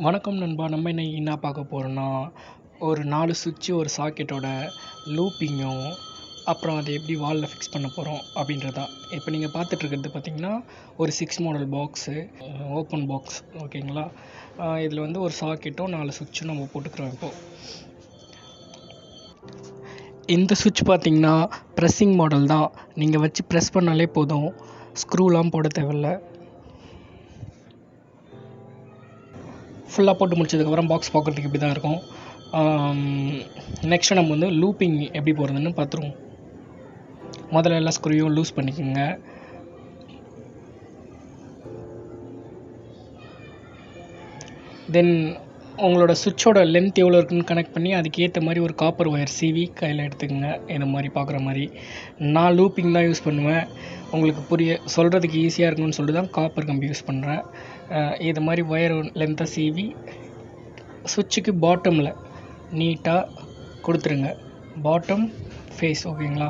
வணக்கம் நண்பா. நம்ம இன்னைக்கு என்ன பார்க்க போகிறோன்னா, ஒரு 4 சுவிட்சு ஒரு சாக்கெட்டோட லூப்பிங்கும், அப்புறம் அதை எப்படி வாலில் ஃபிக்ஸ் பண்ண போகிறோம் அப்படின்றது தான். இப்போ நீங்கள் பார்த்துட்ருக்கிறது பார்த்தீங்கன்னா, ஒரு 6 மாடல் பாக்ஸு, ஓப்பன் பாக்ஸ். ஓகேங்களா? இதில் வந்து ஒரு சாக்கெட்டும் 4 சுவிட்சும் நம்ம போட்டுக்கிறோம். இப்போது இந்த சுவிட்ச் பார்த்தீங்கன்னா ப்ரெஸ்ஸிங் மாடல் தான். நீங்கள் வச்சு ப்ரெஸ் பண்ணாலே போதும், ஸ்க்ரூலாம் போட தேவையில்ல. ஃபுல்லாக போட்டு முடிச்சதுக்கப்புறம் பாக்ஸ் பார்க்குறதுக்கு இப்படி தான் இருக்கும். நெக்ஸ்ட்டு நம்ம வந்து லூப்பிங் எப்படி போகிறதுன்னு பார்த்துருவோம். முதல்ல எல்லா ஸ்க்ரூவையும் லூஸ் பண்ணிக்கோங்க. தென் உங்களோட சுவிட்சோட லென்த் எவ்வளோ இருக்குன்னு கனெக்ட் பண்ணி அதுக்கேற்ற மாதிரி ஒரு காப்பர் ஒயர் சீவி கையில் எடுத்துக்கோங்க. இந்த மாதிரி பார்க்குற மாதிரி. நான் லூப்பிங் தான் யூஸ் பண்ணுவேன். உங்களுக்கு சொல்கிறதுக்கு ஈஸியாக இருக்கணும்னு சொல்லிட்டு தான் காப்பர் கம்பி யூஸ் பண்ணுறேன். இது மாதிரி ஒயர் லென்த்தாக சீவி சுவிட்சுக்கு பாட்டமில் நீட்டாக கொடுத்துருங்க. பாட்டம் ஃபேஸ் ஓகேங்களா,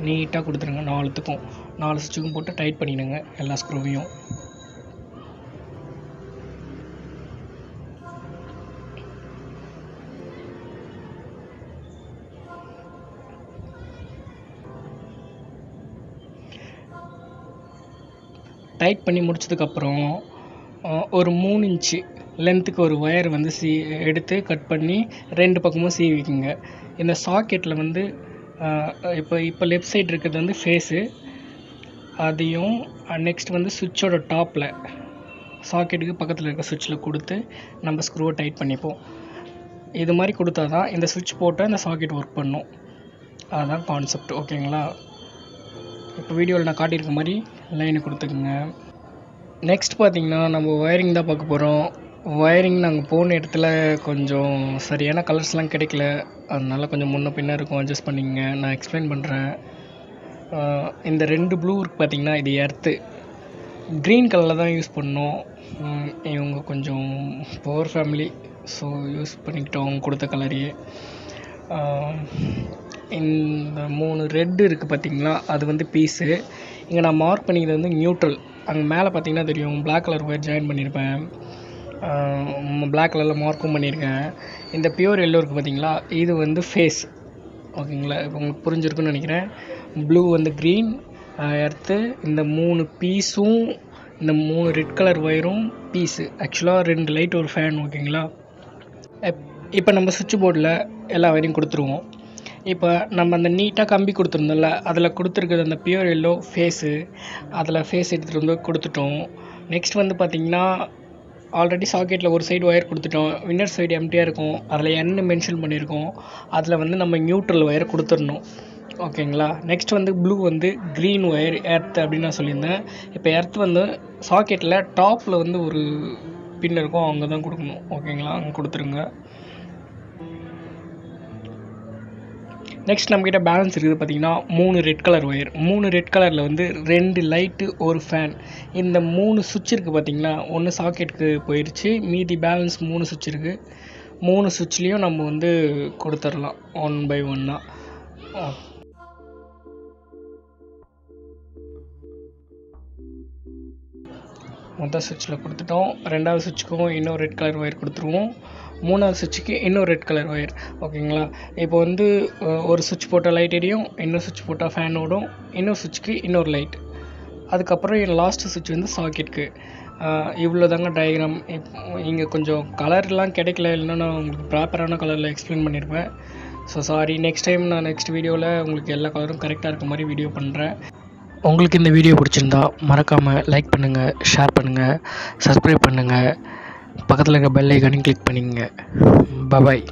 நீட்டாக கொடுத்துருங்க. 4 சுவிட்சுக்கும் போட்டு டைட் பண்ணிவிடுங்க எல்லா ஸ்க்ரூவையும். டைட் பண்ணி முடிச்சதுக்கப்புறம் ஒரு 3 இன்ச்சு லென்த்துக்கு ஒரு ஒயர் வந்து எடுத்து கட் பண்ணி 2 பக்கமும் சீவிக்குங்க. இந்த சாக்கெட்டில் வந்து இப்போ லெஃப்ட் சைடு இருக்கிறது வந்து ஃபேஸு, அதையும் நெக்ஸ்ட் வந்து சுவிட்சோட டாப்பில் சாக்கெட்டுக்கு பக்கத்தில் இருக்க சுவிட்சில் கொடுத்து நம்ம ஸ்க்ரூவை டைட் பண்ணிப்போம். இது மாதிரி கொடுத்தா தான் இந்த சுவிட்ச் போட்டால் இந்த சாக்கெட் ஒர்க் பண்ணும். அதுதான் கான்செப்ட். ஓகேங்களா? இப்போ வீடியோவில் நான் காட்டியிருக்க மாதிரி லைனை கொடுத்துக்குங்க. நெக்ஸ்ட் பார்த்திங்கன்னா நம்ம ஒயரிங் தான் பார்க்க போகிறோம். ஒயரிங் நாங்கள் போன இடத்துல கொஞ்சம் சரியான கலர்ஸ்லாம் கிடைக்கல, அதனால கொஞ்சம் முன்ன பின்ன இருக்கும், அட்ஜஸ்ட் பண்ணிக்கங்க. நான் எக்ஸ்பிளைன் பண்ணுறேன். இந்த 2 ப்ளூ இருக்குது பார்த்திங்கன்னா, இது எர்த்து. க்ரீன் கலரில் தான் யூஸ் பண்ணோம். இவங்க கொஞ்சம் புவர் ஃபேமிலி, ஸோ யூஸ் பண்ணிக்கிட்டோம் அவங்க கொடுத்த கலரையே. இந்த 3 ரெட்டு இருக்குது பார்த்திங்களா, அது வந்து பீஸு. இங்கே நான் மார்க் பண்ணிக்கிறது வந்து நியூட்ரல். அங்கே மேலே பார்த்திங்கன்னா தெரியும், பிளாக் கலர் ஒயர் ஜாயின் பண்ணியிருப்பேன். பிளாக் கலரில் மார்க்கும் பண்ணியிருக்கேன். இந்த பியூர் எல்லோ இருக்குது பார்த்திங்களா, இது வந்து ஃபேஸ். ஓகேங்களா? இப்போ உங்களுக்கு புரிஞ்சிருக்குன்னு நினைக்கிறேன். ப்ளூ வந்து க்ரீன், எர்த்து. இந்த 3 பீஸும் இந்த 3 ரெட் கலர் ஒயரும் பீஸு. ஆக்சுவலாக 2 லைட் ஒரு ஃபேன். ஓகேங்களா? இப்போ நம்ம சுவிட்ச் போர்டில் எல்லா வயரையும் கொடுத்துருவோம். இப்போ நம்ம அந்த நீட்டாக கம்பி கொடுத்துருந்தோம்ல, அதில் கொடுத்துருக்குறது அந்த பியூர் எல்லோ ஃபேஸு, அதில் ஃபேஸ் எடுத்துகிட்டு வந்து கொடுத்துட்டோம். நெக்ஸ்ட் வந்து பார்த்திங்கன்னா, ஆல்ரெடி சாக்கெட்டில் ஒரு சைடு ஒயர் கொடுத்துட்டோம், இன்னர் சைடு எம்டியாக இருக்கும், அதில் என்ன மென்ஷன் பண்ணியிருக்கோம், அதில் வந்து நம்ம நியூட்ரல் ஒயர் கொடுத்துடணும். ஓகேங்களா? நெக்ஸ்ட் வந்து ப்ளூ வந்து க்ரீன் ஒயர் எர்த் அப்படின்னு நான் சொல்லியிருந்தேன். இப்போ எர்த் வந்து சாக்கெட்டில் டாப்பில் வந்து ஒரு பின் இருக்கும், அங்கே தான் கொடுக்கணும். ஓகேங்களா? அங்கே கொடுத்துருங்க. நெக்ஸ்ட் நம்மக்கிட்ட பேலன்ஸ் இருக்குது பார்த்திங்கன்னா 3 ரெட் கலர் ஒயர். 3 ரெட் கலரில் வந்து 2 லைட்டு ஒரு ஃபேன். இந்த 3 சுவிட்ச் இருக்குது பார்த்திங்களா, ஒன்று சாக்கெட்டுக்கு போயிடுச்சு, மீதி பேலன்ஸ் 3 சுவிட்ச் இருக்குது. 3 சுவிட்ச்லேயும் நம்ம வந்து கொடுத்துடலாம் 1 by 1. மொதல் சுவிட்சில் கொடுத்துட்டோம். 2வது சுவிட்சுக்கும் இன்னொரு ரெட் கலர் ஒயர் கொடுத்துருவோம். 3வது சுவிட்சுக்கு இன்னொரு ரெட் கலர் ஒயர். ஓகேங்களா? இப்போ வந்து ஒரு சுவிட்ச் போட்டால் லைட் எரியும், இன்னொரு சுவிட்ச் போட்டால் ஃபேன் ஓடும், இன்னொரு சுவிட்சுக்கு இன்னொரு லைட். அதுக்கப்புறம் என் லாஸ்ட்டு சுவிட்ச் வந்து சாக்கெட்டுக்கு. இவ்வளோ தாங்க டயக்ராம். இங்கே கொஞ்சம் கலர்லாம் கிடைக்கல, இல்லைன்னா நான் உங்களுக்கு ப்ராப்பரான கலரில் எக்ஸ்பிளைன் பண்ணியிருப்பேன். So sorry. நெக்ஸ்ட் டைம் நான் நெக்ஸ்ட் வீடியோவில் உங்களுக்கு எல்லா கலரும் கரெக்டாக இருக்க மாதிரி வீடியோ பண்ணுறேன். உங்களுக்கு இந்த வீடியோ பிடிச்சிருந்தா மறக்காமல் லைக் பண்ணுங்கள், ஷேர் பண்ணுங்கள், சப்ஸ்கிரைப் பண்ணுங்கள், பக்கத்தில் இருக்க பெல் ஐக்கானையும் கிளிக் பண்ணிக்கங்க. பாய்.